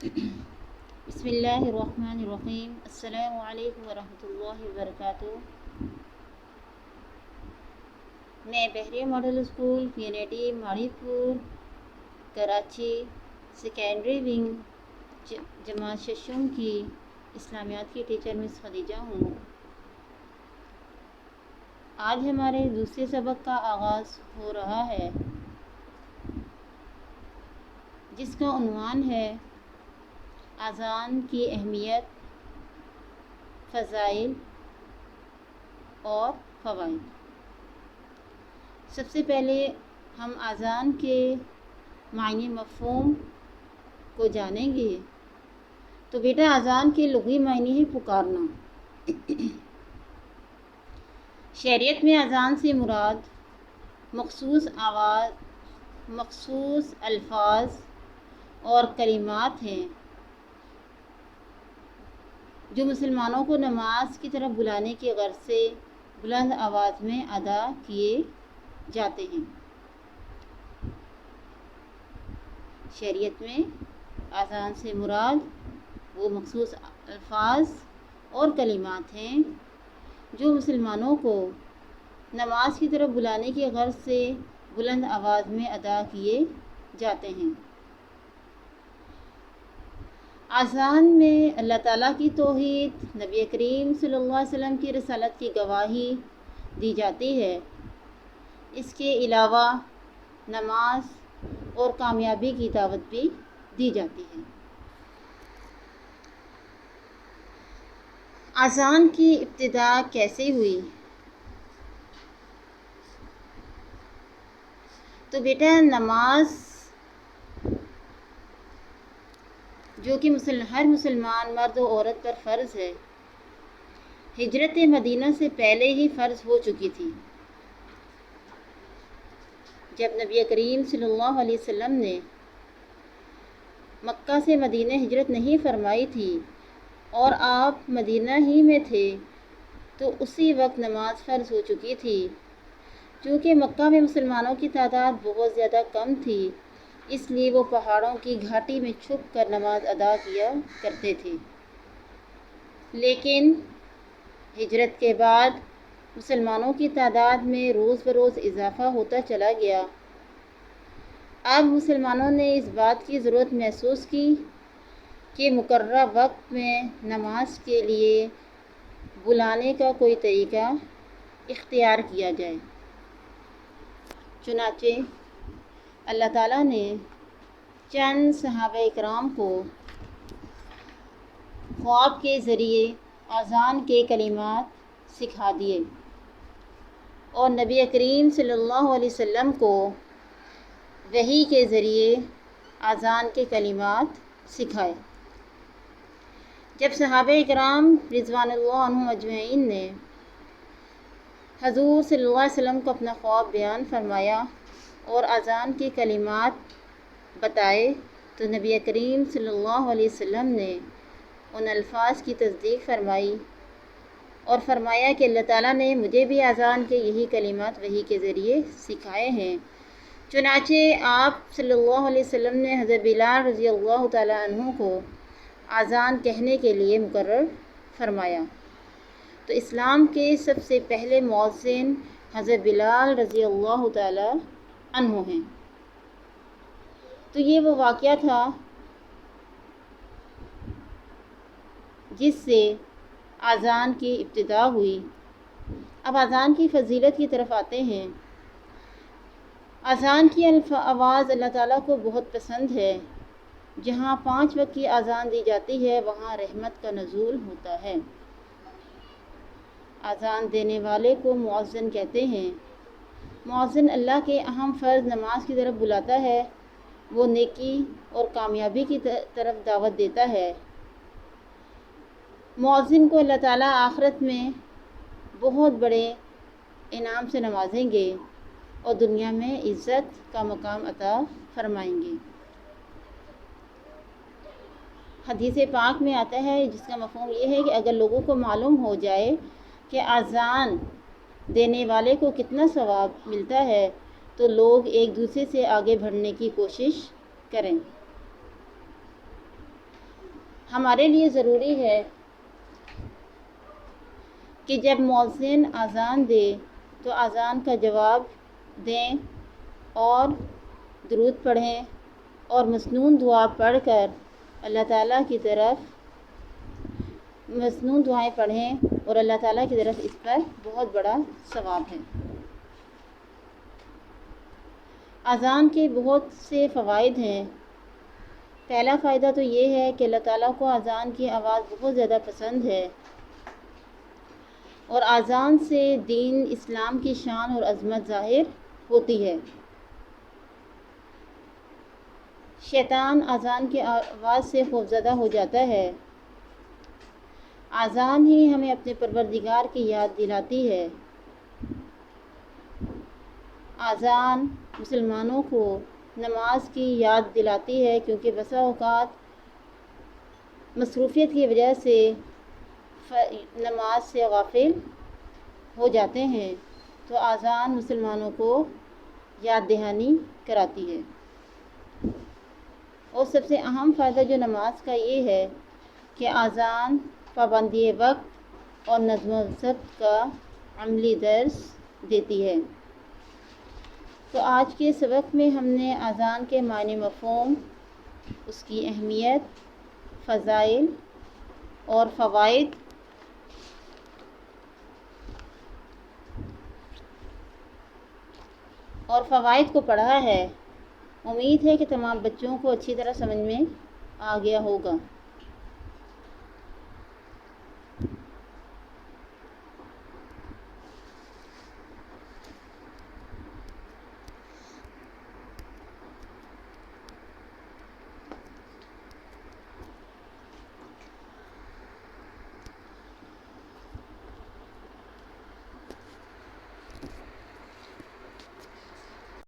بسم اللہ الرحمن الرحیم۔ السلام علیکم ورحمۃ اللہ وبرکاتہ۔ میں بحریہ ماڈل اسکول یونیٹی ماڑی پور کراچی سیکنڈری ونگ جماعت ششم کی اسلامیات کی ٹیچر مس خدیجہ ہوں۔ آج ہمارے دوسرے سبق کا آغاز ہو رہا ہے، جس کا عنوان ہے اذان کی اہمیت، فضائل اور فوائد۔ سب سے پہلے ہم اذان کے معنی مفہوم کو جانیں گے۔ تو بیٹا، اذان کے لغوی معنی ہے پکارنا۔ شریعت میں اذان سے مراد مخصوص آواز، مخصوص الفاظ اور کلمات ہیں جو مسلمانوں کو نماز کی طرف بلانے کی غرض سے بلند آواز میں ادا کیے جاتے ہیں۔ شریعت میں اذان سے مراد وہ مخصوص الفاظ اور کلمات ہیں جو مسلمانوں کو نماز کی طرف بلانے کی غرض سے بلند آواز میں ادا کیے جاتے ہیں۔ اذان میں اللہ تعالیٰ کی توحید، نبی کریم صلی اللہ علیہ وسلم کی رسالت کی گواہی دی جاتی ہے۔ اس کے علاوہ نماز اور کامیابی کی دعوت بھی دی جاتی ہے۔ اذان کی ابتدا کیسے ہوئی؟ تو بیٹا، نماز جو کہ ہر مسلمان مرد و عورت پر فرض ہے، ہجرت مدینہ سے پہلے ہی فرض ہو چکی تھی۔ جب نبی کریم صلی اللہ علیہ وسلم نے مکہ سے مدینہ ہجرت نہیں فرمائی تھی اور آپ مدینہ ہی میں تھے، تو اسی وقت نماز فرض ہو چکی تھی۔ چونکہ مکہ میں مسلمانوں کی تعداد بہت زیادہ کم تھی، اس لیے وہ پہاڑوں کی گھاٹی میں چھپ کر نماز ادا کیا کرتے تھے۔ لیکن ہجرت کے بعد مسلمانوں کی تعداد میں روز بروز اضافہ ہوتا چلا گیا۔ اب مسلمانوں نے اس بات کی ضرورت محسوس کی کہ مقررہ وقت میں نماز کے لیے بلانے کا کوئی طریقہ اختیار کیا جائے۔ چنانچہ اللہ تعالیٰ نے چند صحابہ اکرام کو خواب کے ذریعے اذان کے کلمات سکھا دیے اور نبی کریم صلی اللہ علیہ وسلم کو وحی کے ذریعے اذان کے کلمات سکھائے۔ جب صحابہ اکرام رضوان اللہ عنہم اجمعین نے حضور صلی اللہ علیہ وسلم کو اپنا خواب بیان فرمایا اور اذان کے کلمات بتائے، تو نبی کریم صلی اللہ علیہ وسلم نے ان الفاظ کی تصدیق فرمائی اور فرمایا کہ اللہ تعالیٰ نے مجھے بھی اذان کے یہی کلمات وحی کے ذریعے سکھائے ہیں۔ چنانچہ آپ صلی اللہ علیہ وسلم نے حضرت بلال رضی اللہ تعالیٰ عنہ کو اذان کہنے کے لیے مقرر فرمایا۔ تو اسلام کے سب سے پہلے مؤذن حضرت بلال رضی اللہ تعالیٰ عنہ ہیں۔ تو یہ وہ واقعہ تھا جس سے اذان کی ابتدا ہوئی۔ اب اذان کی فضیلت کی طرف آتے ہیں۔ اذان کی آواز اللہ تعالیٰ کو بہت پسند ہے۔ جہاں 5 وقت کی اذان دی جاتی ہے، وہاں رحمت کا نزول ہوتا ہے۔ اذان دینے والے کو مؤذن کہتے ہیں۔ مؤذن اللہ کے اہم فرض نماز کی طرف بلاتا ہے، وہ نیکی اور کامیابی کی طرف دعوت دیتا ہے۔ مؤذن کو اللہ تعالیٰ آخرت میں بہت بڑے انعام سے نوازیں گے اور دنیا میں عزت کا مقام عطا فرمائیں گے۔ حدیث پاک میں آتا ہے، جس کا مفہوم یہ ہے کہ اگر لوگوں کو معلوم ہو جائے کہ اذان دینے والے کو کتنا ثواب ملتا ہے، تو لوگ ایک دوسرے سے آگے بڑھنے کی کوشش کریں۔ ہمارے لیے ضروری ہے کہ جب مؤذن اذان دے تو اذان کا جواب دیں اور درود پڑھیں اور مسنون دعا پڑھ کر اللہ تعالیٰ کی طرف مسنون دعائیں پڑھیں اور اللہ تعالیٰ کی طرف اس پر بہت بڑا ثواب ہے۔ اذان کے بہت سے فوائد ہیں۔ پہلا فائدہ تو یہ ہے کہ اللہ تعالیٰ کو اذان کی آواز بہت زیادہ پسند ہے اور اذان سے دین اسلام کی شان اور عظمت ظاہر ہوتی ہے۔ شیطان اذان کی آواز سے خوفزدہ ہو جاتا ہے۔ اذان ہی ہمیں اپنے پروردگار کی یاد دلاتی ہے۔ اذان مسلمانوں کو نماز کی یاد دلاتی ہے کیونکہ بسا اوقات مصروفیت کی وجہ سے نماز سے غافل ہو جاتے ہیں، تو اذان مسلمانوں کو یاد دہانی کراتی ہے۔ اور سب سے اہم فائدہ جو نماز کا یہ ہے کہ اذان پابندی وقت اور نظم و ضبط کا عملی درس دیتی ہے۔ تو آج کے سبق میں ہم نے اذان کے معنی مفہوم، اس کی اہمیت، فضائل اور فوائد کو پڑھا ہے۔ امید ہے کہ تمام بچوں کو اچھی طرح سمجھ میں آ گیا ہوگا۔